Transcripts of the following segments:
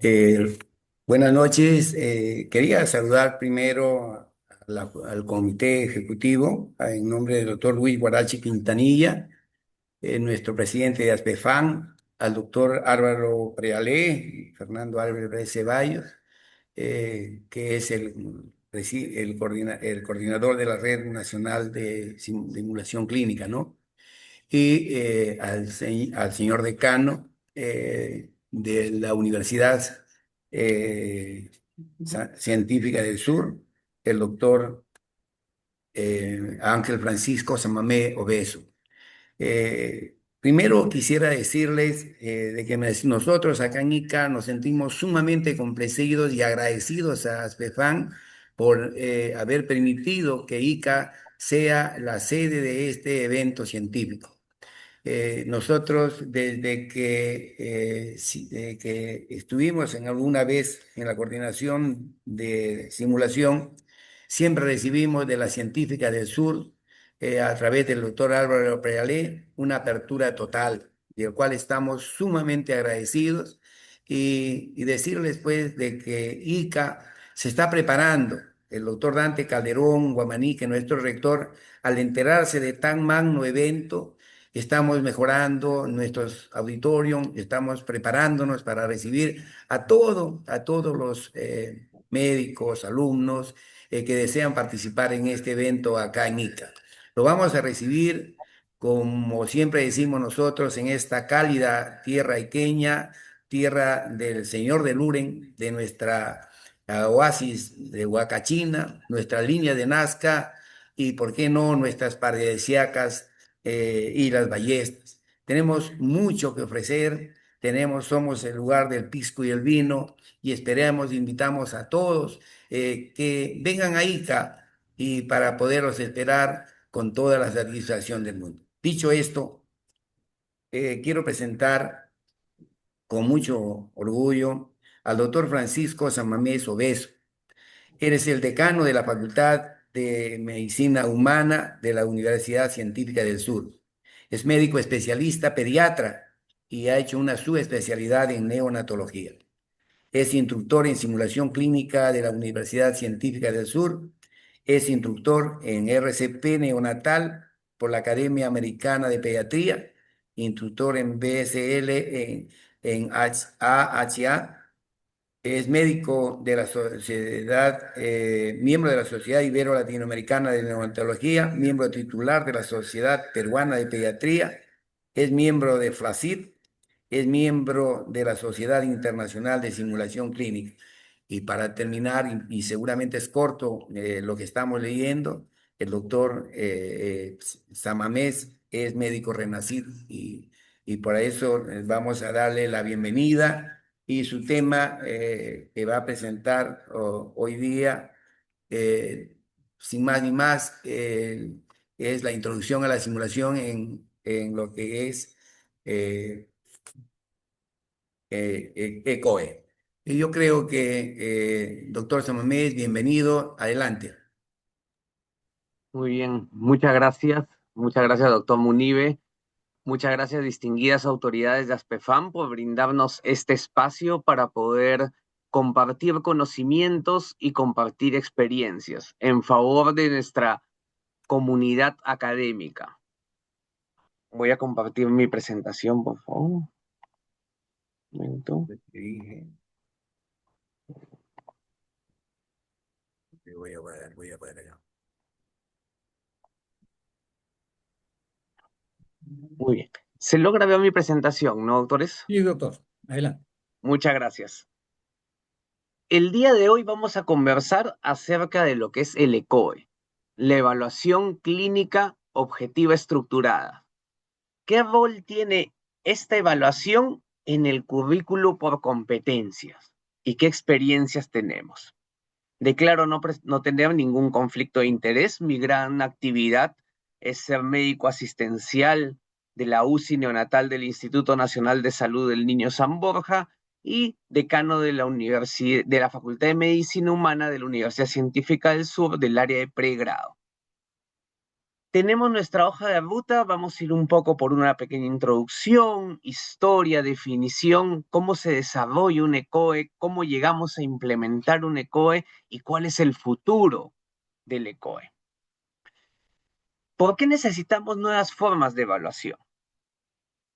Eh, Buenas noches. Quería saludar primero al comité ejecutivo en nombre del doctor Luis Guarachi Quintanilla, nuestro presidente de ASPEFAN, al doctor Álvaro Prealé y Fernando Álvarez Ceballos, que es el coordinador de la Red Nacional de Simulación Clínica, ¿no? Y al señor decano de la Universidad Científica del Sur, el doctor Ángel Francisco Samamé Obeso. Primero quisiera decirles de que nosotros acá en ICA nos sentimos sumamente complacidos y agradecidos a ASPEFAN por haber permitido que ICA sea la sede de este evento científico. Nosotros desde que estuvimos en alguna vez en la coordinación de simulación, siempre recibimos de la Científica del Sur, a través del doctor Álvaro Prealé, una apertura total, del cual estamos sumamente agradecidos y decirles pues de que ICA se está preparando. El doctor Dante Calderón Guamaní, que es nuestro rector, al enterarse de tan magno evento, estamos mejorando nuestros auditorios, estamos preparándonos para recibir a todos los médicos, alumnos que desean participar en este evento acá en ICA. Lo vamos a recibir, como siempre decimos nosotros, en esta cálida tierra iqueña, tierra del Señor de Luren, de nuestra oasis de Huacachina, nuestra línea de Nazca y, ¿por qué no?, nuestras paradisíacas y las ballestas. Tenemos mucho que ofrecer, somos el lugar del pisco y el vino y esperamos, invitamos a todos que vengan a ICA y para poderlos esperar con toda la satisfacción del mundo. Dicho esto, quiero presentar con mucho orgullo al doctor Francisco Samamés Obeso. Eres el decano de la Facultad de Medicina Humana de la Universidad Científica del Sur. Es médico especialista pediatra y ha hecho una subespecialidad en neonatología. Es instructor en simulación clínica de la Universidad Científica del Sur. Es instructor en RCP neonatal por la Academia Americana de Pediatría. Instructor en BSL en AHA. Es médico de la sociedad, miembro de la Sociedad Ibero-Latinoamericana de Neonatología, miembro titular de la Sociedad Peruana de Pediatría, es miembro de FLACID, es miembro de la Sociedad Internacional de Simulación Clínica. Y para terminar, y seguramente es corto lo que estamos leyendo, el doctor Samamés es médico renacido y por eso vamos a darle la bienvenida y su tema que va a presentar hoy día, eh, sin más ni más, es la introducción a la simulación en lo que es eh, ECOE. Y yo creo que, doctor Samamés, bienvenido, adelante. Muy bien, muchas gracias, doctor Munive, muchas gracias, distinguidas autoridades de ASPEFAM, por brindarnos este espacio para poder compartir conocimientos y compartir experiencias en favor de nuestra comunidad académica. Voy a compartir mi presentación, por favor. Un momento. Voy a poner acá. Muy bien. ¿Se logra ver mi presentación, no, doctores? Sí, doctor, adelante. Muchas gracias. El día de hoy vamos a conversar acerca de lo que es el ECOE, la evaluación clínica objetiva estructurada. ¿Qué rol tiene esta evaluación en el currículo por competencias? ¿Y qué experiencias tenemos? Declaro no tener ningún conflicto de interés. Mi gran actividad es ser médico asistencial de la UCI neonatal del Instituto Nacional de Salud del Niño San Borja y decano de de la Facultad de Medicina Humana de la Universidad Científica del Sur del área de pregrado. Tenemos nuestra hoja de ruta, vamos a ir un poco por una pequeña introducción, historia, definición, cómo se desarrolla un ECOE, cómo llegamos a implementar un ECOE y cuál es el futuro del ECOE. ¿Por qué necesitamos nuevas formas de evaluación?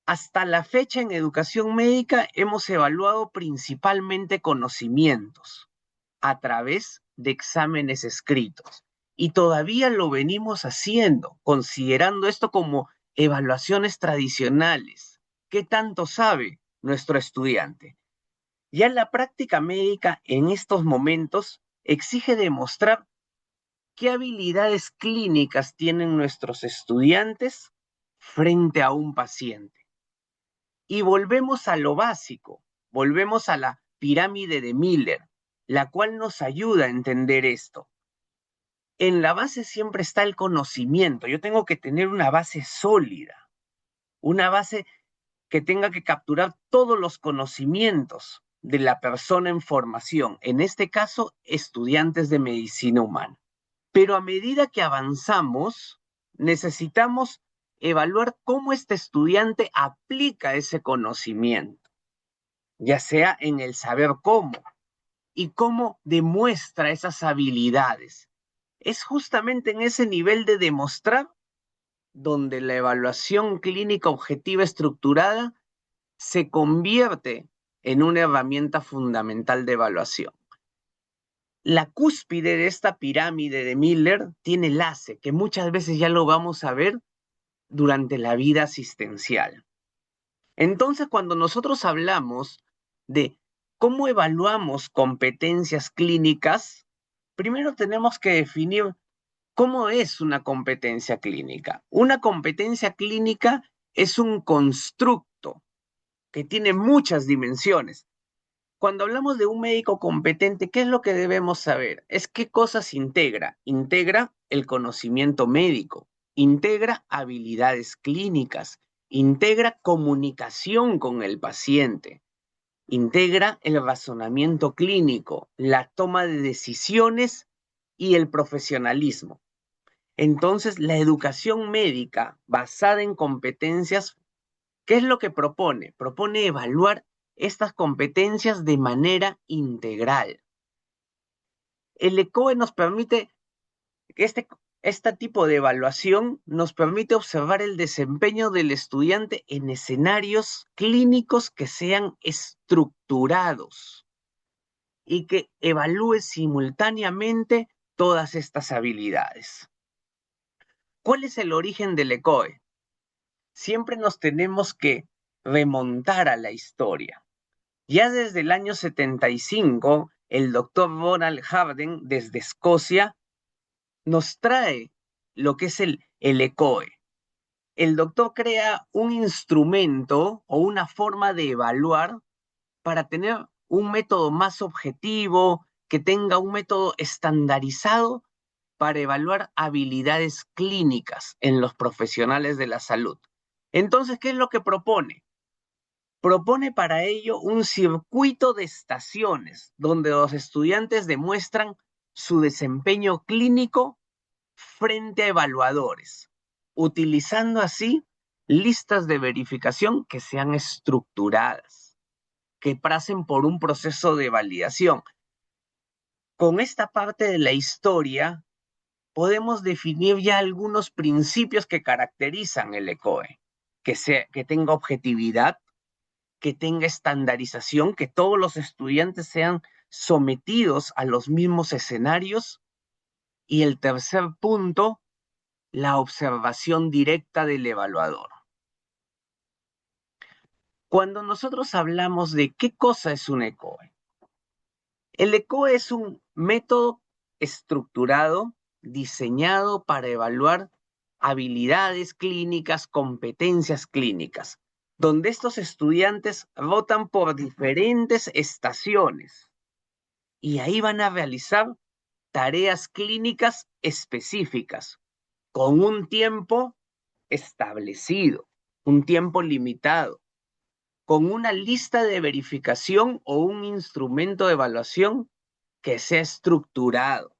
Hasta la fecha en educación médica hemos evaluado principalmente conocimientos a través de exámenes escritos. Y todavía lo venimos haciendo, considerando esto como evaluaciones tradicionales. ¿Qué tanto sabe nuestro estudiante? Ya la práctica médica en estos momentos exige demostrar qué habilidades clínicas tienen nuestros estudiantes frente a un paciente. Y volvemos a lo básico, volvemos a la pirámide de Miller, la cual nos ayuda a entender esto. En la base siempre está el conocimiento. Yo tengo que tener una base sólida, una base que tenga que capturar todos los conocimientos de la persona en formación, en este caso, estudiantes de medicina humana. Pero a medida que avanzamos, necesitamos evaluar cómo este estudiante aplica ese conocimiento, ya sea en el saber cómo y cómo demuestra esas habilidades. Es justamente en ese nivel de demostrar donde la evaluación clínica objetiva estructurada se convierte en una herramienta fundamental de evaluación. La cúspide de esta pirámide de Miller tiene el ACE, que muchas veces ya lo vamos a ver durante la vida asistencial. Entonces, cuando nosotros hablamos de cómo evaluamos competencias clínicas, primero tenemos que definir cómo es una competencia clínica. Una competencia clínica es un constructo que tiene muchas dimensiones. Cuando hablamos de un médico competente, ¿qué es lo que debemos saber? Es qué cosas integra. Integra el conocimiento médico, integra habilidades clínicas, integra comunicación con el paciente, integra el razonamiento clínico, la toma de decisiones y el profesionalismo. Entonces, la educación médica basada en competencias, ¿qué es lo que propone? Propone evaluar estas competencias de manera integral. El ECOE nos permite, este tipo de evaluación nos permite observar el desempeño del estudiante en escenarios clínicos que sean estructurados y que evalúe simultáneamente todas estas habilidades. ¿Cuál es el origen del ECOE? Siempre nos tenemos que remontar a la historia. Ya desde el año 75, el doctor Ronald Harden, desde Escocia, nos trae lo que es el ECOE. El doctor crea un instrumento o una forma de evaluar para tener un método más objetivo, que tenga un método estandarizado para evaluar habilidades clínicas en los profesionales de la salud. Entonces, ¿qué es lo que propone? Propone para ello un circuito de estaciones donde los estudiantes demuestran su desempeño clínico frente a evaluadores, utilizando así listas de verificación que sean estructuradas, que pasen por un proceso de validación. Con esta parte de la historia podemos definir ya algunos principios que caracterizan el ECOE, que tenga objetividad, que tenga estandarización, que todos los estudiantes sean sometidos a los mismos escenarios. Y el tercer punto, la observación directa del evaluador. Cuando nosotros hablamos de qué cosa es un ECOE, el ECOE es un método estructurado, diseñado para evaluar habilidades clínicas, competencias clínicas, donde estos estudiantes rotan por diferentes estaciones y ahí van a realizar tareas clínicas específicas con un tiempo establecido, un tiempo limitado, con una lista de verificación o un instrumento de evaluación que sea estructurado.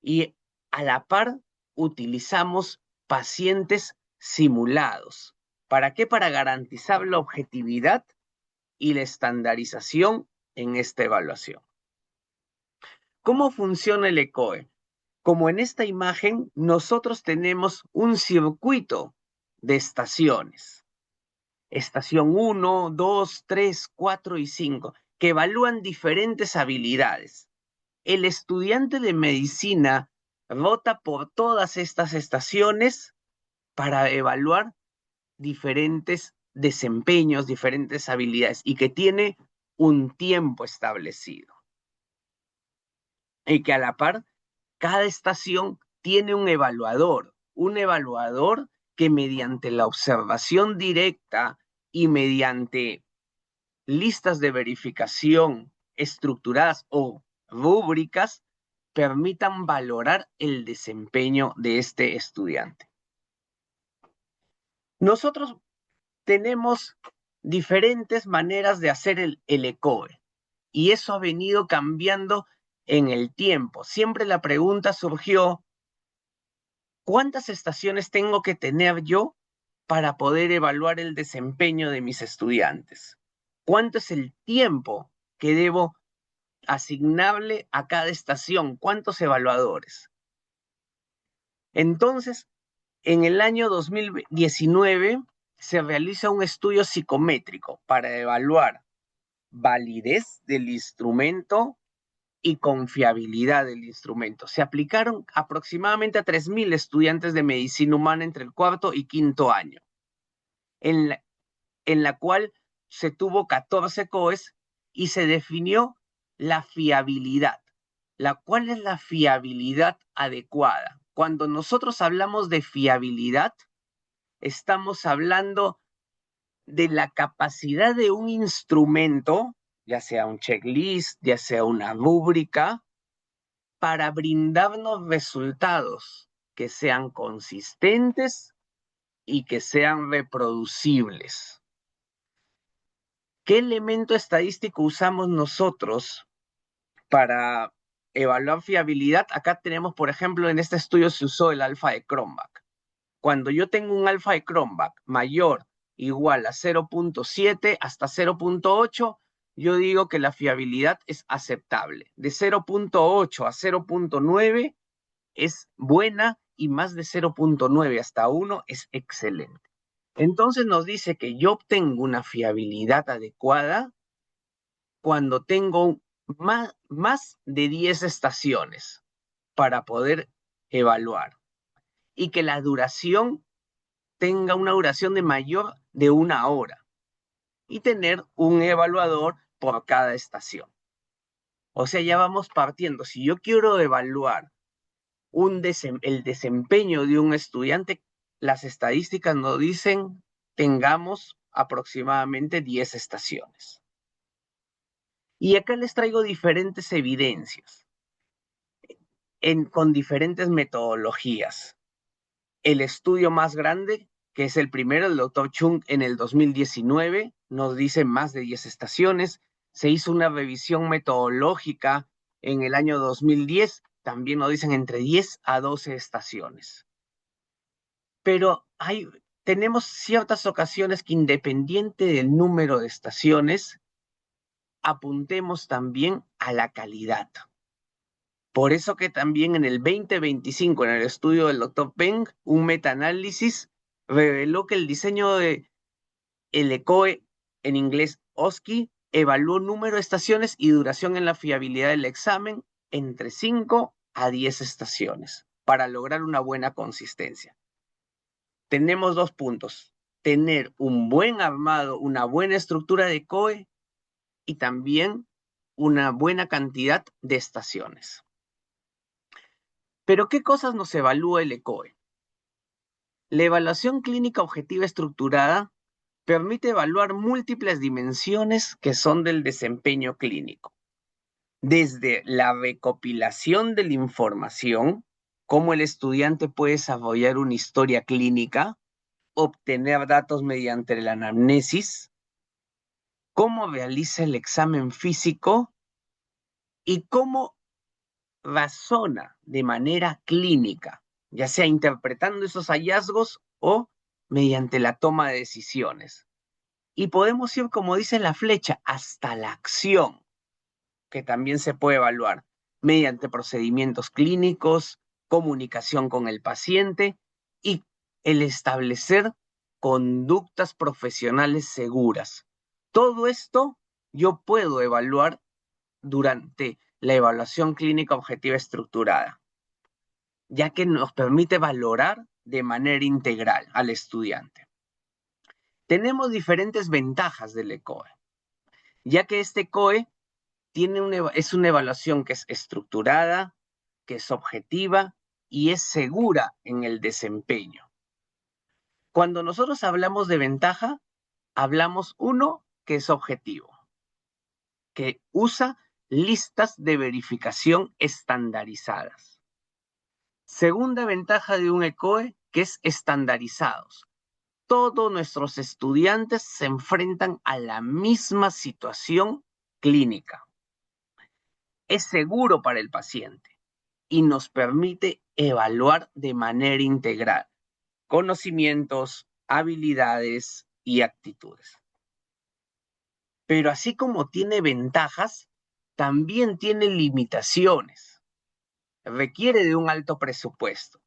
Y a la par utilizamos pacientes simulados. ¿Para qué? Para garantizar la objetividad y la estandarización en esta evaluación. ¿Cómo funciona el ECOE? Como en esta imagen, nosotros tenemos un circuito de estaciones. Estación 1, 2, 3, 4 y 5, que evalúan diferentes habilidades. El estudiante de medicina rota por todas estas estaciones para evaluar diferentes desempeños, diferentes habilidades, y que tiene un tiempo establecido. Y que a la par, cada estación tiene un evaluador que mediante la observación directa y mediante listas de verificación estructuradas o rúbricas permitan valorar el desempeño de este estudiante. Nosotros tenemos diferentes maneras de hacer el ECOE y eso ha venido cambiando en el tiempo. Siempre la pregunta surgió, ¿cuántas estaciones tengo que tener yo para poder evaluar el desempeño de mis estudiantes? ¿Cuánto es el tiempo que debo asignable a cada estación? ¿Cuántos evaluadores? Entonces, en el año 2019 se realiza un estudio psicométrico para evaluar validez del instrumento y confiabilidad del instrumento. Se aplicaron aproximadamente a 3.000 estudiantes de medicina humana entre el cuarto y quinto año, en la cual se tuvo 14 COEs y se definió la fiabilidad. ¿Cuál es la fiabilidad adecuada? Cuando nosotros hablamos de fiabilidad, estamos hablando de la capacidad de un instrumento, ya sea un checklist, ya sea una rúbrica, para brindarnos resultados que sean consistentes y que sean reproducibles. ¿Qué elemento estadístico usamos nosotros para evaluar fiabilidad? Acá tenemos, por ejemplo, en este estudio se usó el alfa de Cronbach. Cuando yo tengo un alfa de Cronbach mayor igual a 0.7 hasta 0.8, yo digo que la fiabilidad es aceptable. De 0.8 a 0.9 es buena y más de 0.9 hasta 1 es excelente. Entonces nos dice que yo obtengo una fiabilidad adecuada cuando tengo más de 10 estaciones para poder evaluar y que la duración tenga una duración de mayor de 1 hora y tener un evaluador por cada estación. O sea, ya vamos partiendo. Si yo quiero evaluar el desempeño de un estudiante, las estadísticas nos dicen tengamos aproximadamente 10 estaciones. Y acá les traigo diferentes evidencias con diferentes metodologías. El estudio más grande, que es el primero, el doctor Chung en el 2019, nos dice más de 10 estaciones. Se hizo una revisión metodológica en el año 2010, también nos dicen entre 10 a 12 estaciones. Pero tenemos ciertas ocasiones que independiente del número de estaciones, apuntemos también a la calidad. Por eso que también en el 2025, en el estudio del Dr. Peng, un metaanálisis reveló que el diseño de el ECOE, en inglés OSCE, evaluó número de estaciones y duración en la fiabilidad del examen entre 5 a 10 estaciones para lograr una buena consistencia. Tenemos 2 puntos: tener un buen armado, una buena estructura de ECOE y también una buena cantidad de estaciones. Pero, ¿qué cosas nos evalúa el ECOE? La evaluación clínica objetiva estructurada permite evaluar múltiples dimensiones que son del desempeño clínico, desde la recopilación de la información, cómo el estudiante puede desarrollar una historia clínica, obtener datos mediante la anamnesis, cómo realiza el examen físico y cómo razona de manera clínica ya sea interpretando esos hallazgos o mediante la toma de decisiones. Y podemos ir, como dice la flecha, hasta la acción, que también se puede evaluar mediante procedimientos clínicos, comunicación con el paciente y el establecer conductas profesionales seguras. Todo esto yo puedo evaluar durante la evaluación clínica objetiva estructurada, ya que nos permite valorar de manera integral al estudiante. Tenemos diferentes ventajas del ECOE, ya que este ECOE es una evaluación que es estructurada, que es objetiva y es segura en el desempeño. Cuando nosotros hablamos de ventaja, hablamos uno que es objetivo, que usa listas de verificación estandarizadas. Segunda ventaja de un ECOE, que es estandarizados. Todos nuestros estudiantes se enfrentan a la misma situación clínica. Es seguro para el paciente y nos permite evaluar de manera integral conocimientos, habilidades y actitudes. Pero así como tiene ventajas, también tiene limitaciones. Requiere de un alto presupuesto,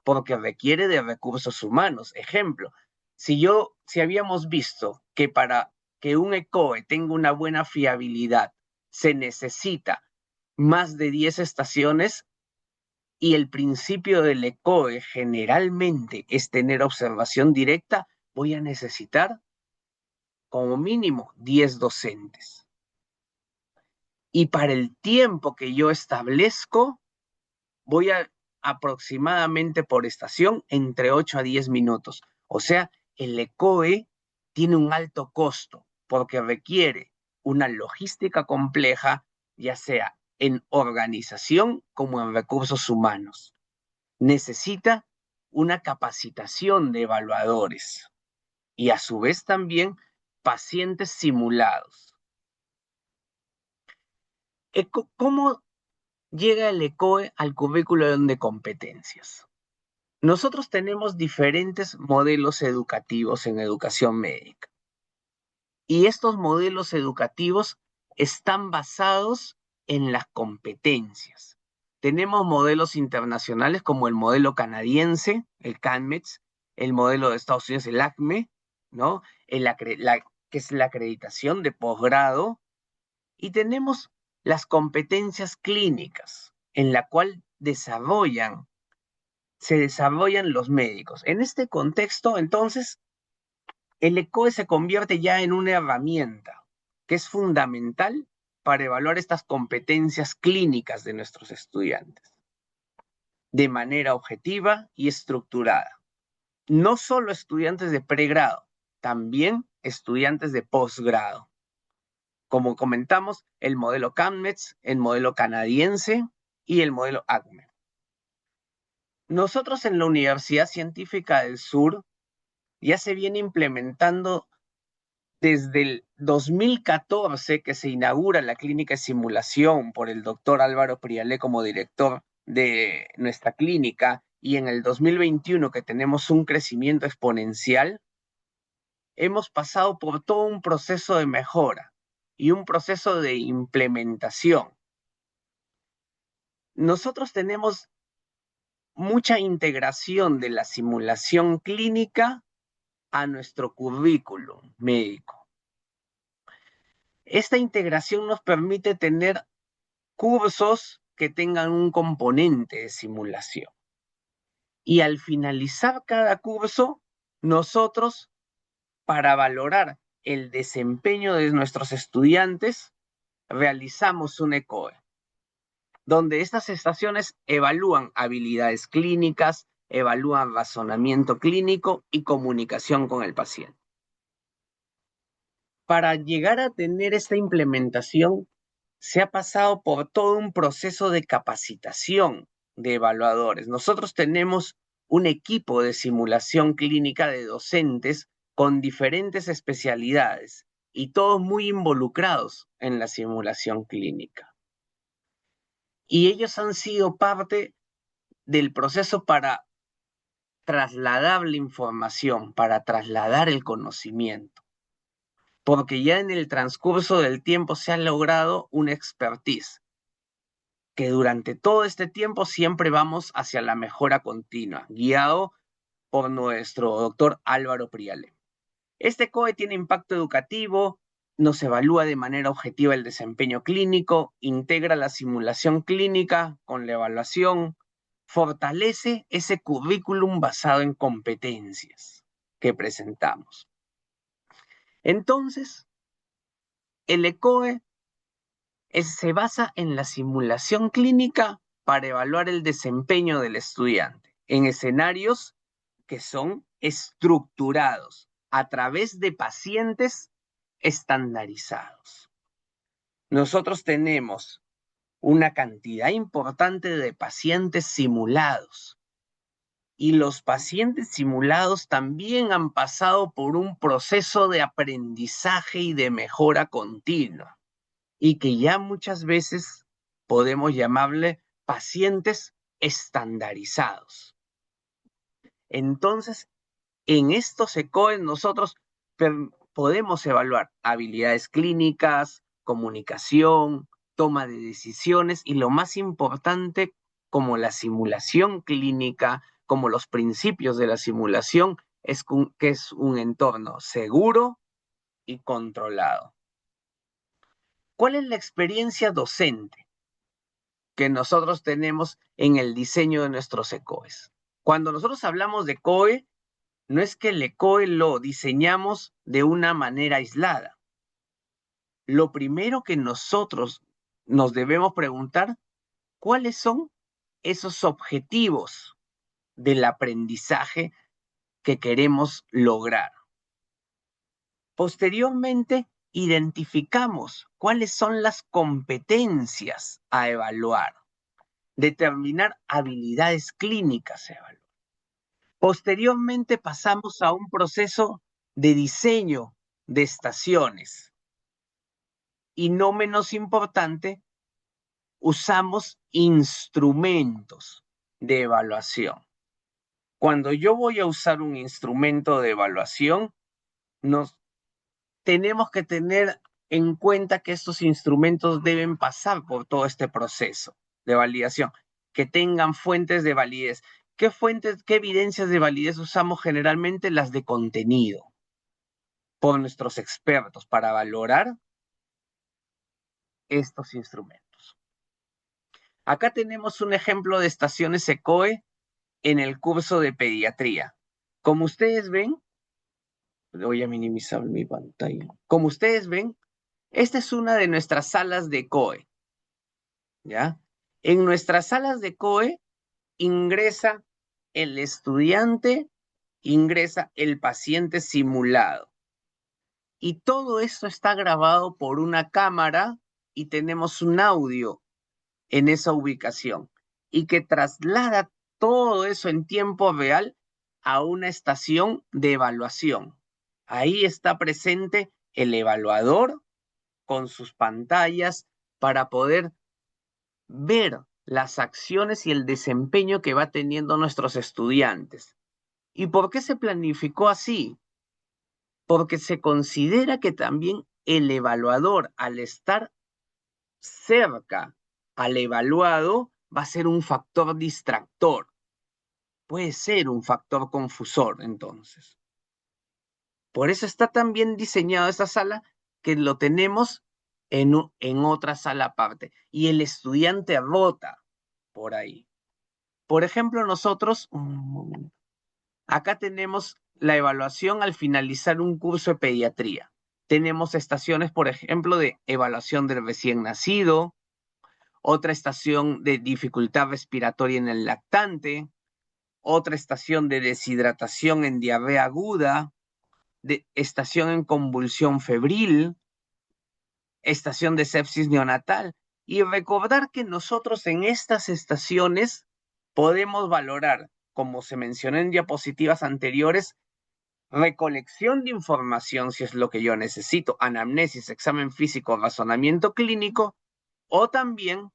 porque requiere de recursos humanos. Ejemplo, si habíamos visto que para que un ECOE tenga una buena fiabilidad se necesita más de 10 estaciones, y el principio del ECOE generalmente es tener observación directa, voy a necesitar como mínimo 10 docentes. Y para el tiempo que yo establezco, voy a aproximadamente por estación entre 8 a 10 minutos. O sea, el ECOE tiene un alto costo porque requiere una logística compleja, ya sea en organización como en recursos humanos. Necesita una capacitación de evaluadores y a su vez también pacientes simulados. ¿Cómo llega el ECOE al currículo de competencias? Nosotros tenemos diferentes modelos educativos en educación médica y estos modelos educativos están basados en las competencias. Tenemos modelos internacionales como el modelo canadiense, el CANMETS, el modelo de Estados Unidos, el ACME, ¿no? Que es la acreditación de posgrado, y tenemos las competencias clínicas, en la cual se desarrollan los médicos. En este contexto, entonces, el ECOE se convierte ya en una herramienta que es fundamental para evaluar estas competencias clínicas de nuestros estudiantes de manera objetiva y estructurada. No solo estudiantes de pregrado, también estudiantes de posgrado. Como comentamos, el modelo CAMMETS, el modelo canadiense y el modelo ACME. Nosotros en la Universidad Científica del Sur ya se viene implementando desde el 2014, que se inaugura la clínica de simulación por el doctor Álvaro Prialé como director de nuestra clínica, y en el 2021 que tenemos un crecimiento exponencial, hemos pasado por todo un proceso de mejora y un proceso de implementación. Nosotros tenemos mucha integración de la simulación clínica a nuestro currículum médico. Esta integración nos permite tener cursos que tengan un componente de simulación. Y al finalizar cada curso, nosotros, para valorar el desempeño de nuestros estudiantes, realizamos un ECOE, donde estas estaciones evalúan habilidades clínicas, evalúan razonamiento clínico y comunicación con el paciente. Para llegar a tener esta implementación, se ha pasado por todo un proceso de capacitación de evaluadores. Nosotros tenemos un equipo de simulación clínica de docentes con diferentes especialidades y todos muy involucrados en la simulación clínica. Y ellos han sido parte del proceso para trasladar la información, para trasladar el conocimiento, porque ya en el transcurso del tiempo se ha logrado una expertise, que durante todo este tiempo siempre vamos hacia la mejora continua, guiado por nuestro doctor Álvaro Priale. Este COE tiene impacto educativo, nos evalúa de manera objetiva el desempeño clínico, integra la simulación clínica con la evaluación, fortalece ese currículum basado en competencias que presentamos. Entonces, el ECOE se basa en la simulación clínica para evaluar el desempeño del estudiante en escenarios que son estructurados a través de pacientes estandarizados. Nosotros tenemos una cantidad importante de pacientes simulados y los pacientes simulados también han pasado por un proceso de aprendizaje y de mejora continua y que ya muchas veces podemos llamarle pacientes estandarizados. Entonces, en estos ECOES nosotros podemos evaluar habilidades clínicas, comunicación, toma de decisiones y lo más importante, como la simulación clínica, como los principios de la simulación, es que es un entorno seguro y controlado. ¿Cuál es la experiencia docente que nosotros tenemos en el diseño de nuestros ECOES? Cuando nosotros hablamos de ECOE, no es que el ECOE lo diseñamos de una manera aislada. Lo primero que nosotros nos debemos preguntar, ¿cuáles son esos objetivos del aprendizaje que queremos lograr? Posteriormente, identificamos cuáles son las competencias a evaluar, determinar habilidades clínicas a evaluar. Posteriormente pasamos a un proceso de diseño de estaciones. Y no menos importante, usamos instrumentos de evaluación. Cuando yo voy a usar un instrumento de evaluación, tenemos que tener en cuenta que estos instrumentos deben pasar por todo este proceso de validación, que tengan fuentes de validez. ¿Qué evidencias de validez usamos generalmente? Las de contenido, por nuestros expertos, para valorar estos instrumentos. Acá tenemos un ejemplo de estaciones ECOE en el curso de pediatría. Como ustedes ven, voy a minimizar mi pantalla. Como ustedes ven, esta es una de nuestras salas de ECOE, ¿ya? En nuestras salas de ECOE ingresa el estudiante, ingresa el paciente simulado. Y todo esto está grabado por una cámara y tenemos un audio en esa ubicación y que traslada todo eso en tiempo real a una estación de evaluación. Ahí está presente el evaluador con sus pantallas para poder ver las acciones y el desempeño que va teniendo nuestros estudiantes. ¿Y por qué se planificó así? Porque se considera que también el evaluador, al estar cerca al evaluado, va a ser un factor distractor. Puede ser un factor confusor, entonces. Por eso está tan bien diseñada esta sala que lo tenemos en otra sala aparte. Y el estudiante rota por ahí. Por ejemplo, nosotros, acá tenemos la evaluación al finalizar un curso de pediatría. Tenemos estaciones, por ejemplo, de evaluación del recién nacido, otra estación de dificultad respiratoria en el lactante, otra estación de deshidratación en diarrea aguda, estación en convulsión febril, estación de sepsis neonatal. Y recordar que nosotros en estas estaciones podemos valorar, como se mencionó en diapositivas anteriores, recolección de información, si es lo que yo necesito, anamnesis, examen físico, razonamiento clínico, o también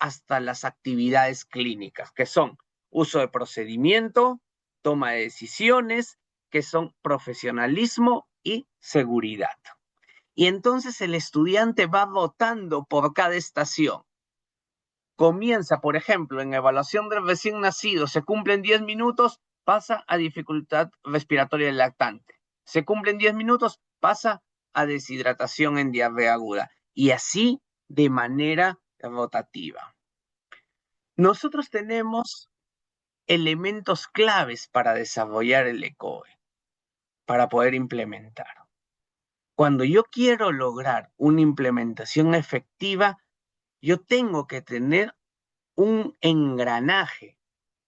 hasta las actividades clínicas, que son uso de procedimiento, toma de decisiones, que son profesionalismo y seguridad. Y entonces el estudiante va votando por cada estación. Comienza, por ejemplo, en evaluación del recién nacido, se cumplen 10 minutos, pasa a dificultad respiratoria del lactante. Se cumplen 10 minutos, pasa a deshidratación en diarrea aguda. Y así de manera rotativa. Nosotros tenemos elementos claves para desarrollar el ECOE, para poder implementar. Cuando yo quiero lograr una implementación efectiva, yo tengo que tener un engranaje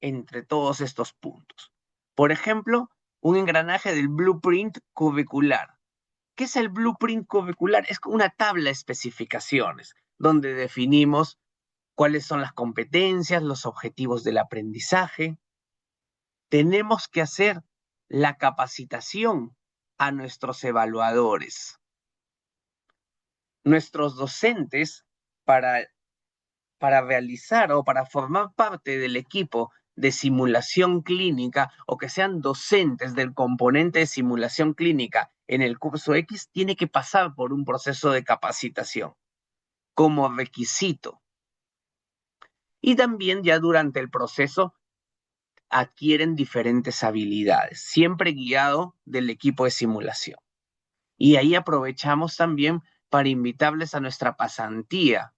entre todos estos puntos. Por ejemplo, un engranaje del blueprint curricular. ¿Qué es el blueprint curricular? Es una tabla de especificaciones donde definimos cuáles son las competencias, los objetivos del aprendizaje. Tenemos que hacer la capacitación a nuestros evaluadores, nuestros docentes, para realizar o para formar parte del equipo de simulación clínica o que sean docentes del componente de simulación clínica en el curso X, tiene que pasar por un proceso de capacitación como requisito. Y también ya durante el proceso adquieren diferentes habilidades, siempre guiado del equipo de simulación. Y ahí aprovechamos también para invitarles a nuestra pasantía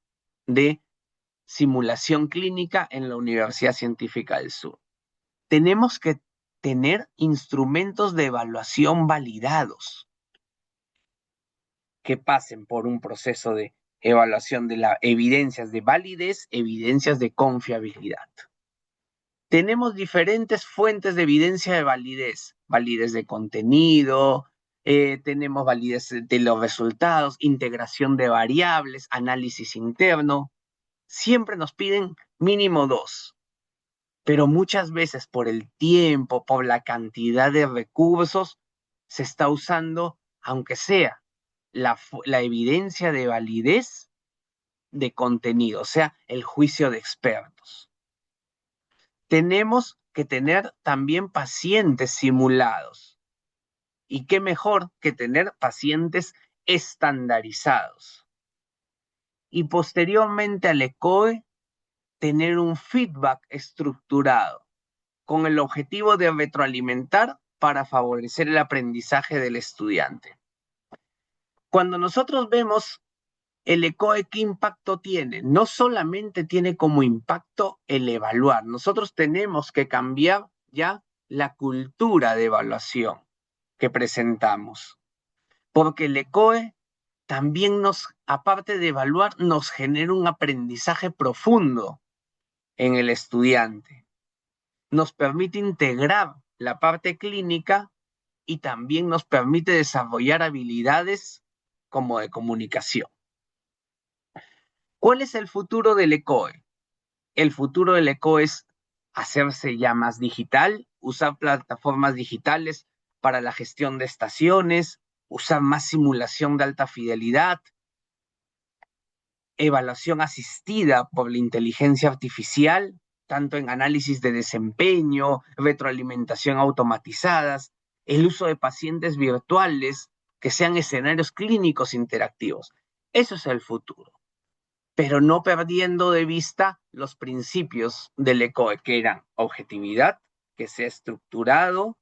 de simulación clínica en la Universidad Científica del Sur. Tenemos que tener instrumentos de evaluación validados que pasen por un proceso de evaluación de las evidencias de validez, evidencias de confiabilidad. Tenemos diferentes fuentes de evidencia de validez, validez de contenido, tenemos validez de los resultados, integración de variables, análisis interno. Siempre nos piden mínimo 2, pero muchas veces por el tiempo, por la cantidad de recursos, se está usando, aunque sea la evidencia de validez de contenido, o sea, el juicio de expertos. Tenemos que tener también pacientes simulados. ¿Y qué mejor que tener pacientes estandarizados? Y posteriormente al ECOE, tener un feedback estructurado con el objetivo de retroalimentar para favorecer el aprendizaje del estudiante. Cuando nosotros vemos el ECOE, ¿qué impacto tiene? No solamente tiene como impacto el evaluar, nosotros tenemos que cambiar ya la cultura de evaluación que presentamos, porque el ECOE también aparte de evaluar, nos genera un aprendizaje profundo en el estudiante. Nos permite integrar la parte clínica y también nos permite desarrollar habilidades como de comunicación. ¿Cuál es el futuro del ECOE? El futuro del ECOE es hacerse ya más digital, usar plataformas digitales para la gestión de estaciones, usar más simulación de alta fidelidad, evaluación asistida por la inteligencia artificial, tanto en análisis de desempeño, retroalimentación automatizadas, el uso de pacientes virtuales que sean escenarios clínicos interactivos. Eso es el futuro, pero no perdiendo de vista los principios del ECOE, que eran objetividad, que sea estructurado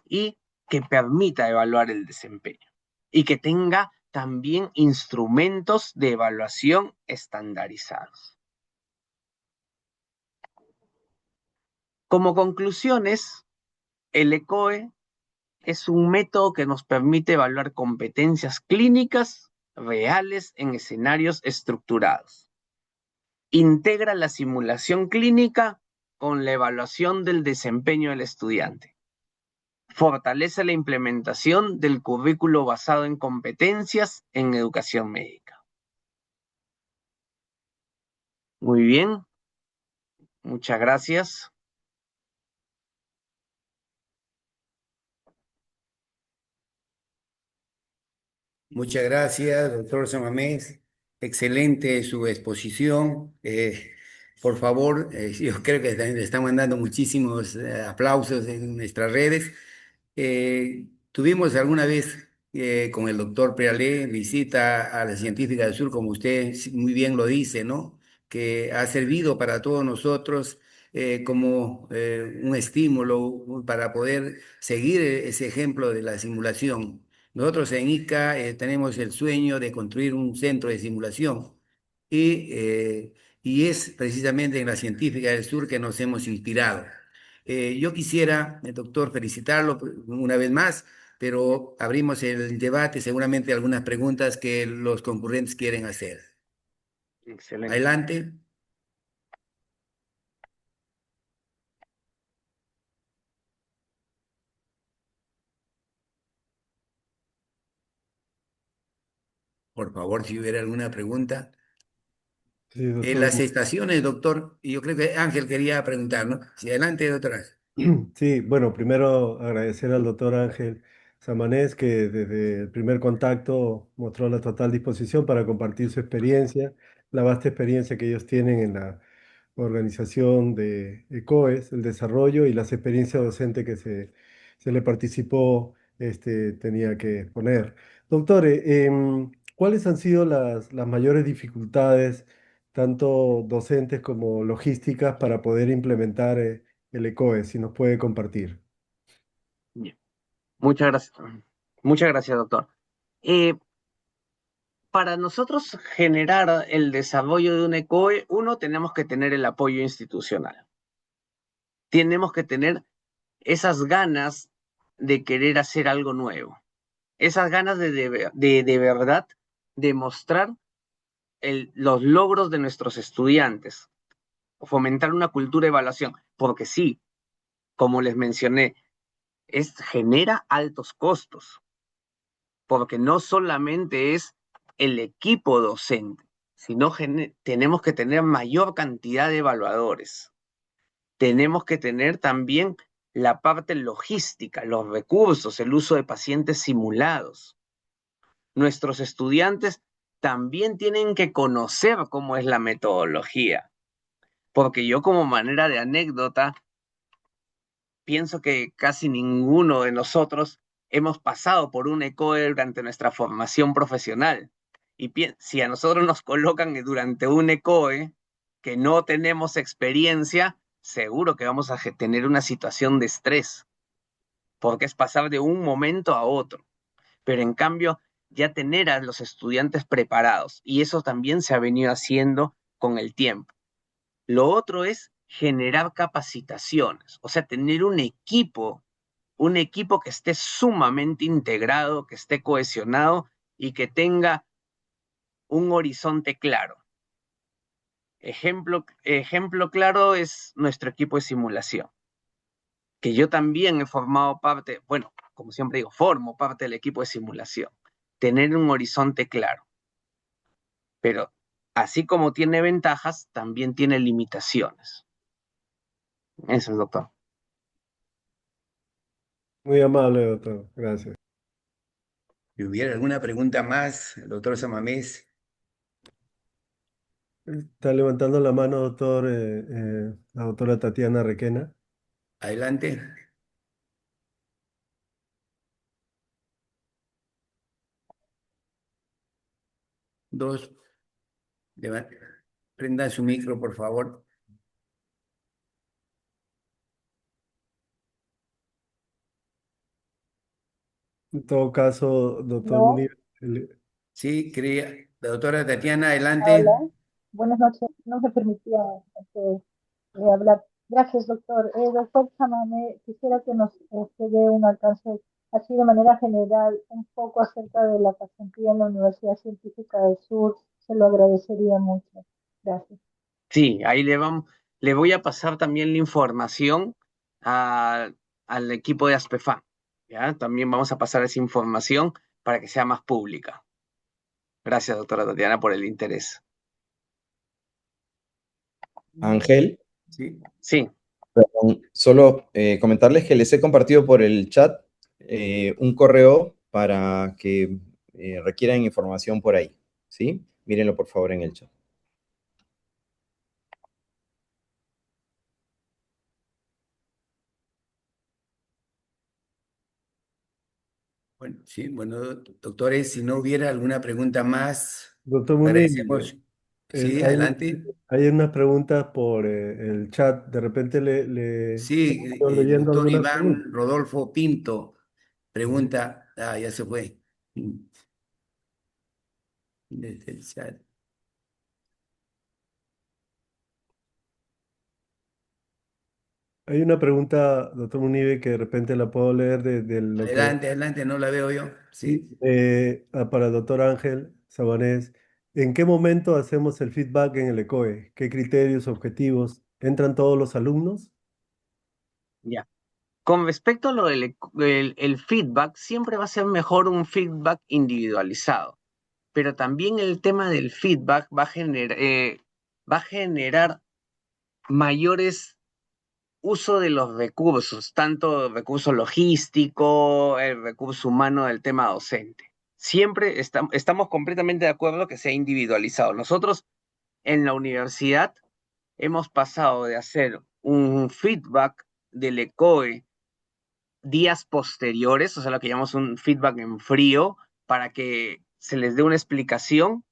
y que permita evaluar el desempeño y que tenga también instrumentos de evaluación estandarizados. Como conclusiones, el ECOE es un método que nos permite evaluar competencias clínicas reales en escenarios estructurados. Integra la simulación clínica con la evaluación del desempeño del estudiante. Fortalece la implementación del currículo basado en competencias en educación médica. Muy bien, muchas gracias. Muchas gracias, doctor Samamés. Excelente su exposición. por favor, yo creo que le están mandando muchísimos aplausos en nuestras redes. Tuvimos alguna vez con el doctor Prealé visita a la Científica del Sur, como usted muy bien lo dice, ¿no? Que ha servido para todos nosotros como un estímulo para poder seguir ese ejemplo de la simulación. Nosotros en ICA tenemos el sueño de construir un centro de simulación y, eh, y es precisamente en la Científica del Sur que nos hemos inspirado. Yo quisiera, doctor, felicitarlo una vez más, pero abrimos el debate, seguramente algunas preguntas que los concurrentes quieren hacer. Excelente. Adelante, por favor, si hubiera alguna pregunta. Sí, doctor. Las estaciones, doctor, y yo creo que Ángel quería preguntar, ¿no? Sí, adelante, doctora. Sí, bueno, primero agradecer al doctor Ángel Samanés que desde el primer contacto mostró la total disposición para compartir su experiencia, la vasta experiencia que ellos tienen en la organización de ECOES, el desarrollo y las experiencias docentes que se le participó, tenía que exponer. Doctor, ¿cuáles han sido las mayores dificultades, tanto docentes como logísticas, para poder implementar el ECOES, si nos puede compartir? Bien. Muchas gracias. Muchas gracias, doctor. Eh, para nosotros generar el desarrollo de un ECOE, uno, tenemos que tener el apoyo institucional. Tenemos que tener esas ganas de querer hacer algo nuevo. Esas ganas de verdad demostrar los logros de nuestros estudiantes, fomentar una cultura de evaluación, porque sí, como les mencioné, genera altos costos, porque no solamente es el equipo docente, sino tenemos que tener mayor cantidad de evaluadores. Tenemos que tener también la parte logística, los recursos, el uso de pacientes simulados. Nuestros estudiantes también tienen que conocer cómo es la metodología, porque yo como manera de anécdota, pienso que casi ninguno de nosotros hemos pasado por un ECOE durante nuestra formación profesional. Y si a nosotros nos colocan durante un ECOE que no tenemos experiencia, seguro que vamos a tener una situación de estrés, porque es pasar de un momento a otro. Pero en cambio, ya tener a los estudiantes preparados, y eso también se ha venido haciendo con el tiempo. Lo otro es generar capacitaciones, o sea, tener un equipo que esté sumamente integrado, que esté cohesionado y que tenga un horizonte claro. Ejemplo claro es nuestro equipo de simulación, que yo también he formado parte, bueno, como siempre digo, formo parte del equipo de simulación. Tener un horizonte claro, pero así como tiene ventajas, también tiene limitaciones. Eso es, doctor. Muy amable, doctor. Gracias. Si hubiera alguna pregunta más, el doctor Samamés, Está levantando la mano, doctor, la doctora Tatiana Requena. adelante. Dos, leva- prenda su micro, por favor. En todo caso, doctor No, Munir, Sí, quería, la doctora Tatiana, hola, adelante. buenas noches. No me permitía hablar. Gracias, doctor. Doctor Chamame, quisiera que nos dé un alcance así de manera general un poco acerca de la pasantía en la Universidad Científica del Sur. Se lo agradecería mucho. Gracias. Sí, ahí le voy a pasar también la información a- al equipo de Aspefam. ¿Ya? También vamos a pasar esa información para que sea más pública. Gracias, doctora Tatiana, por el interés. Ángel, Sí, Sí, solo comentarles que les he compartido por el chat un correo para que requieran información por ahí, ¿sí? Mírenlo por favor en el chat. Bueno, sí, bueno, doctores, si no hubiera alguna pregunta más, Doctor Munir, agradecemos. el- Sí, hay, adelante. hay unas preguntas por el chat. De repente Sí, estoy el leyendo doctor algunas Iván preguntas. Rodolfo Pinto pregunta, ya se fue. Desde el chat. Hay una pregunta, doctor Munibe, que de repente la puedo leer de lo que Adelante, adelante, no la veo yo. Sí. para el doctor Ángel Sabanés. ¿En qué momento hacemos el feedback en el ECOE? ¿Qué criterios, objetivos? ¿Entran todos los alumnos? Ya. Con respecto a lo el feedback, siempre va a ser mejor un feedback individualizado, pero también el tema del feedback va a generar mayores uso de los recursos, tanto el recurso logístico, el recurso humano del tema docente. Siempre estamos completamente de acuerdo que sea individualizado. Nosotros en la universidad hemos pasado de hacer un feedback del ECOE días posteriores, o sea, lo que llamamos un feedback en frío, para que se les dé una explicación,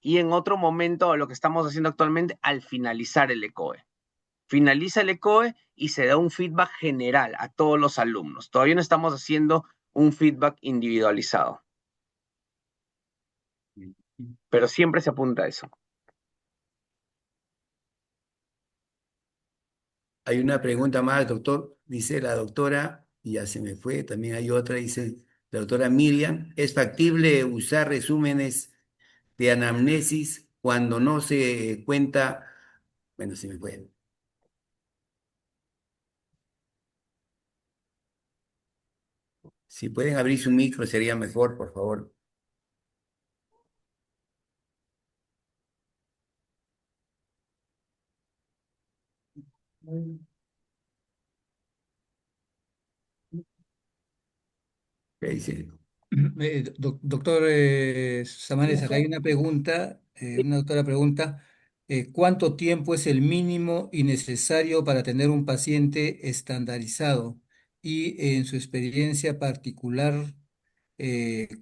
y en otro momento, lo que estamos haciendo actualmente, al finalizar el ECOE. Finaliza el ECOE y se da un feedback general a todos los alumnos. Todavía no estamos haciendo un feedback individualizado, pero siempre se apunta a eso. Hay una pregunta más, doctor. Dice la doctora, y ya se me fue, también hay otra, dice la doctora Miriam, ¿es factible usar resúmenes de anamnesis cuando no se cuenta? Bueno, se me fue. Si pueden abrir su micro sería mejor, por favor. ¿Qué dice? Doctor Samanes, acá hay una pregunta, una doctora pregunta, ¿cuánto tiempo es el mínimo y necesario para tener un paciente estandarizado? Y en su experiencia particular,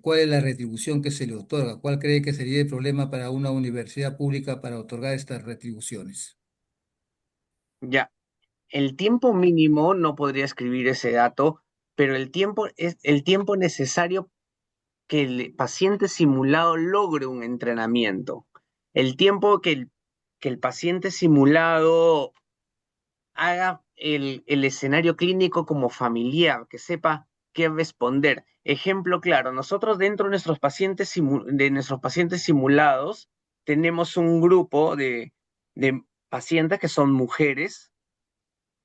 ¿cuál es la retribución que se le otorga? ¿Cuál cree que sería el problema para una universidad pública para otorgar estas retribuciones? Ya, el tiempo mínimo, no podría escribir ese dato, pero el tiempo es el tiempo necesario que el paciente simulado logre un entrenamiento. El tiempo que el paciente simulado haga el escenario clínico como familiar, que sepa qué responder. Ejemplo claro, nosotros dentro de de nuestros pacientes simulados tenemos un grupo de pacientes que son mujeres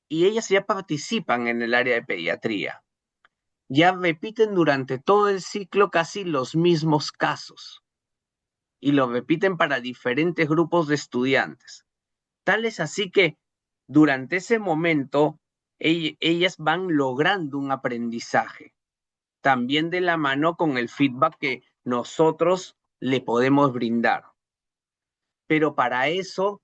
y ellas ya participan en el área de pediatría. Ya repiten durante todo el ciclo casi los mismos casos y lo repiten para diferentes grupos de estudiantes. Tal es así que durante ese momento ellas van logrando un aprendizaje, también de la mano con el feedback que nosotros le podemos brindar. Pero para eso,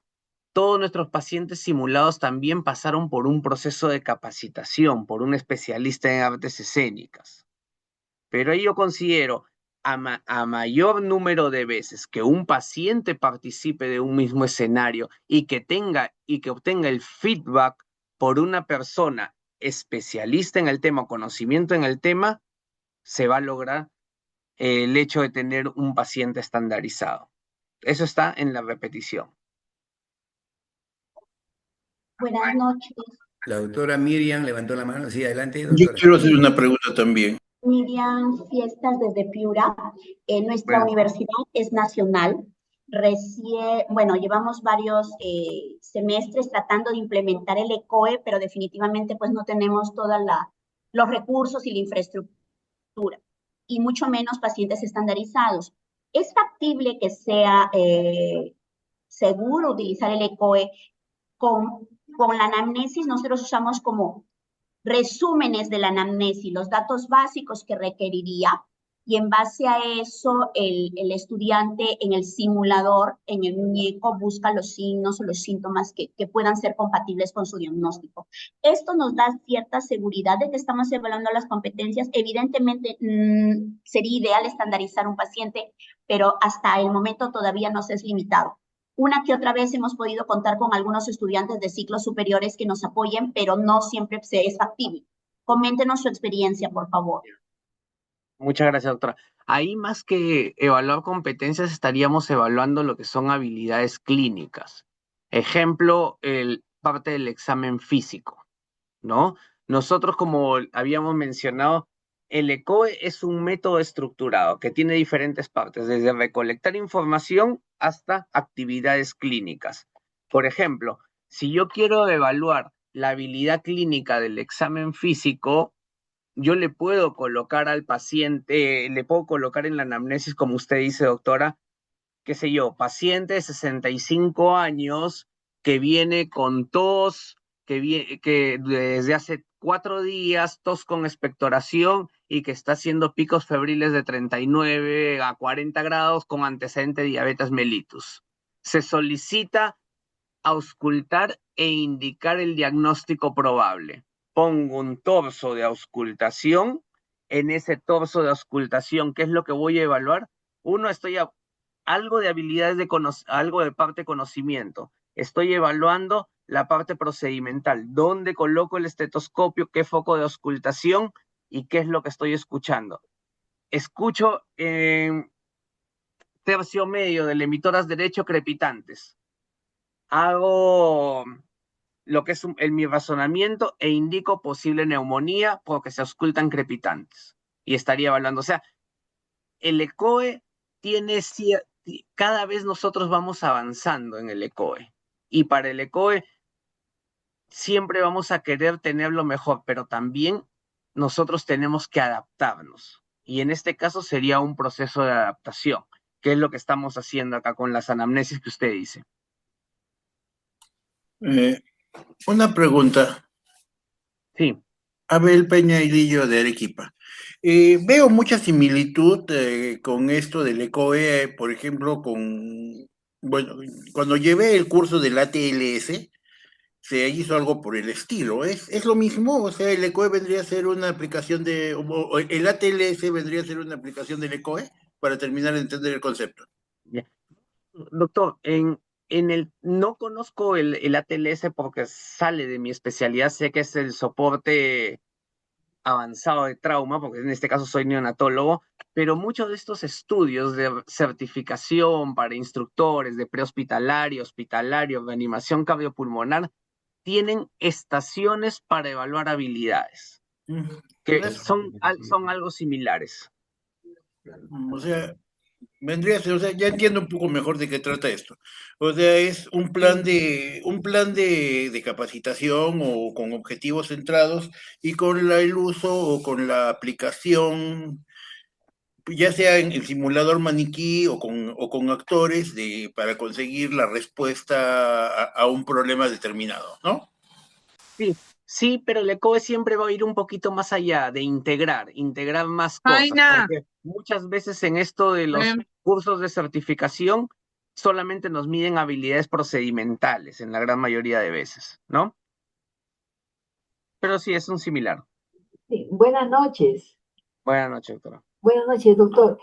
todos nuestros pacientes simulados también pasaron por un proceso de capacitación, por un especialista en artes escénicas. Pero ahí yo considero a mayor número de veces que un paciente participe de un mismo escenario y que obtenga el feedback por una persona especialista en el tema, conocimiento en el tema, se va a lograr el hecho de tener un paciente estandarizado. Eso está en la repetición. Buenas noches. La doctora Miriam levantó la mano. Sí, adelante, Yo doctora. quiero hacer una pregunta también. Miriam Fiestas desde Piura. Nuestra Bueno, universidad es nacional. Bueno, llevamos varios semestres tratando de implementar el ECOE, pero definitivamente pues no tenemos todos los recursos y la infraestructura, y mucho menos pacientes estandarizados. ¿Es factible que sea seguro utilizar el ECOE con la anamnesis? Nosotros usamos como resúmenes de la anamnesis, los datos básicos que requeriría, y en base a eso el estudiante en el simulador, en el muñeco, busca los signos o los síntomas que puedan ser compatibles con su diagnóstico. Esto nos da cierta seguridad de que estamos evaluando las competencias. Evidentemente, sería ideal estandarizar un paciente, pero hasta el momento todavía nos es limitado. Una que otra vez hemos podido contar con algunos estudiantes de ciclos superiores que nos apoyen, pero no siempre es factible. Coméntenos su experiencia, por favor. Muchas gracias, doctora. Ahí más que evaluar competencias, estaríamos evaluando lo que son habilidades clínicas. Ejemplo, parte del examen físico, ¿no? Nosotros, como habíamos mencionado, el ECOE es un método estructurado que tiene diferentes partes, desde recolectar información hasta actividades clínicas. Por ejemplo, si yo quiero evaluar la habilidad clínica del examen físico, yo le puedo colocar al paciente, le puedo colocar en la anamnesis, como usted dice, doctora, qué sé yo, paciente de 65 años que viene con tos, que desde hace 4 días, tos con expectoración y que está haciendo picos febriles de 39 a 40 grados con antecedente de diabetes mellitus. Se solicita auscultar e indicar el diagnóstico probable. Pongo un torso de auscultación. En ese torso de auscultación, ¿qué es lo que voy a evaluar? Uno, algo de habilidades algo de parte conocimiento. Estoy evaluando la parte procedimental. ¿Dónde coloco el estetoscopio? ¿Qué foco de auscultación? ¿Y qué es lo que estoy escuchando? Escucho en tercio medio del emitoras derecho crepitantes. Hago lo que es mi razonamiento e indico posible neumonía porque se auscultan crepitantes. Y estaría evaluando. O sea, el ECOE tiene cada vez nosotros vamos avanzando en el ECOE. Y para el ECOE siempre vamos a querer tener lo mejor, pero también nosotros tenemos que adaptarnos. Y en este caso sería un proceso de adaptación, que es lo que estamos haciendo acá con las anamnesis que usted dice. Una pregunta. Sí. Abel Peña Hilillo de Arequipa. Veo mucha similitud con esto del ECOE, por ejemplo, bueno, cuando llevé el curso del ATLS, se hizo algo por el estilo. ¿Es lo mismo? O sea, el ECOE vendría a ser una aplicación o el ATLS vendría a ser una aplicación del ECOE para terminar de entender el concepto. Yeah. Doctor, no conozco el ATLS porque sale de mi especialidad, sé que es el soporte avanzado de trauma, porque en este caso soy neonatólogo, pero muchos de estos estudios de certificación para instructores de prehospitalario, hospitalario, reanimación cardiopulmonar, tienen estaciones para evaluar habilidades, que son algo similares. O sea, vendría a ser, o sea, ya entiendo un poco mejor de qué trata esto. O sea, es un plan de capacitación o con objetivos centrados y con el uso o con la aplicación, ya sea en el simulador maniquí o con actores para conseguir la respuesta a un problema determinado, ¿no? Sí, pero el ECOE siempre va a ir un poquito más allá de integrar más cosas, porque muchas veces en esto de los cursos de certificación solamente nos miden habilidades procedimentales en la gran mayoría de veces, ¿no? Pero sí, es un similar. Sí, buenas noches. Buenas noches, doctora. Buenas noches, doctor.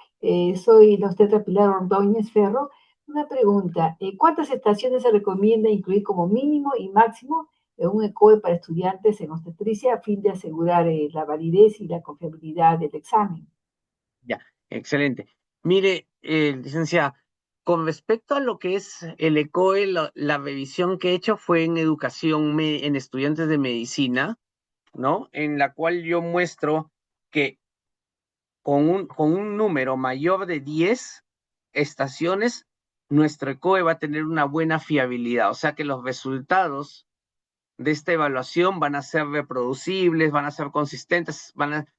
Soy la obstetra Pilar Ordóñez Ferro. Una pregunta, ¿cuántas estaciones se recomienda incluir como mínimo y máximo en un ECOE para estudiantes en obstetricia a fin de asegurar la validez y la confiabilidad del examen? Ya, excelente. Mire, licenciada, con respecto a lo que es el ECOE, la revisión que he hecho fue en educación en estudiantes de medicina, ¿no? En la cual yo muestro que con un número mayor de 10 estaciones, nuestro ECOE va a tener una buena fiabilidad. O sea que los resultados de esta evaluación van a ser reproducibles, van a ser consistentes,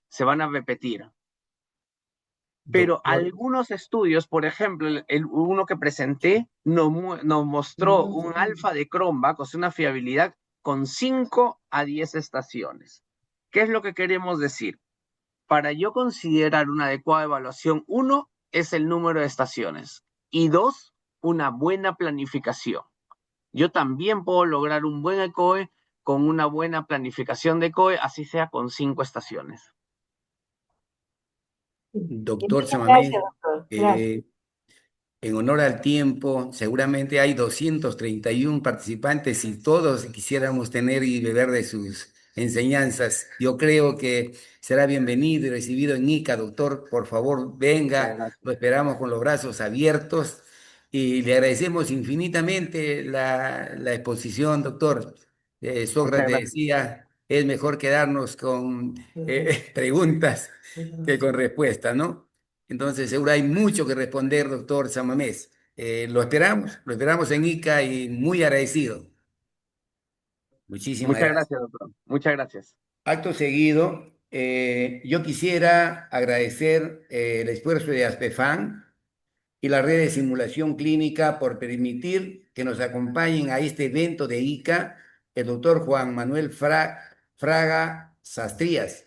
se van a repetir. Pero algunos estudios, por ejemplo, uno que presenté, nos mostró un alfa de Cronbach, o sea, una fiabilidad con 5 a 10 estaciones. ¿Qué es lo que queremos decir? Para yo considerar una adecuada evaluación, uno es el número de estaciones y dos, una buena planificación. Yo también puedo lograr un buen ECOE con una buena planificación de ECOE, así sea con 5 estaciones. Doctor Muchas Samamés, gracias, doctor. Gracias. en honor al tiempo, seguramente hay 231 participantes y todos quisiéramos tener y beber de sus enseñanzas. Yo creo que será bienvenido y recibido en ICA, doctor. Por favor, venga, lo esperamos con los brazos abiertos y le agradecemos infinitamente la exposición, doctor. Sócrates gracias. decía, es mejor quedarnos con preguntas que con respuestas, ¿no? Entonces, seguro hay mucho que responder, doctor Samamés. Lo esperamos en ICA y muy agradecido. Muchísimas Muchas gracias. gracias, doctor. Muchas gracias. Acto seguido, yo quisiera agradecer el esfuerzo de ASPEFAN y la red de simulación clínica por permitir que nos acompañen a este evento de ICA el doctor Juan Manuel Fraga Sastrías.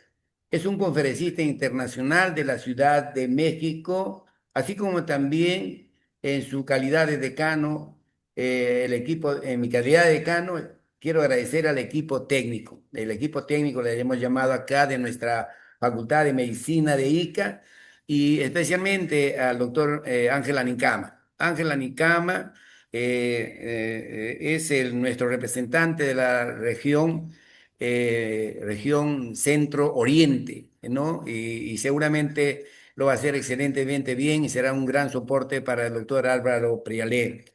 Es un conferencista internacional de la Ciudad de México, así como también en su calidad de decano, el equipo, en mi calidad de decano, quiero agradecer al equipo técnico. El equipo técnico le hemos llamado acá de nuestra Facultad de Medicina de ICA y especialmente al doctor Ángel Anicama. Ángel Anicama es nuestro representante de la región centro-oriente, ¿no? Y seguramente lo va a hacer excelentemente bien y será un gran soporte para el doctor Álvaro Prialé.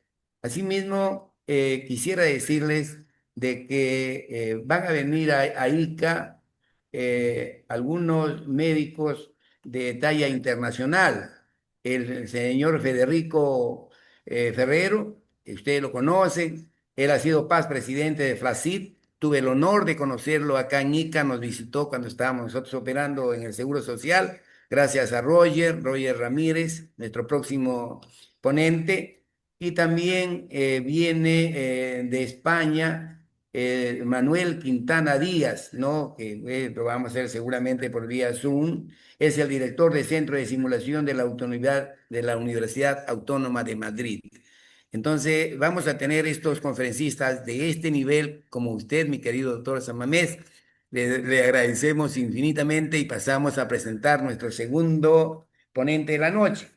Asimismo, quisiera decirles de que van a venir a ICA algunos médicos de talla internacional. El señor Federico Ferrero, ustedes lo conocen, él ha sido paz presidente de FLACID. Tuve el honor de conocerlo acá en ICA, nos visitó cuando estábamos nosotros operando en el Seguro Social, gracias a Roger Ramírez, nuestro próximo ponente. Y también viene de España Manuel Quintana Díaz, ¿no? Que lo vamos a hacer seguramente por vía Zoom. Es el director del Centro de Simulación de la Universidad Autónoma de Madrid. Entonces, vamos a tener estos conferencistas de este nivel, como usted, mi querido doctor Samamés. Le agradecemos infinitamente y pasamos a presentar nuestro segundo ponente de la noche.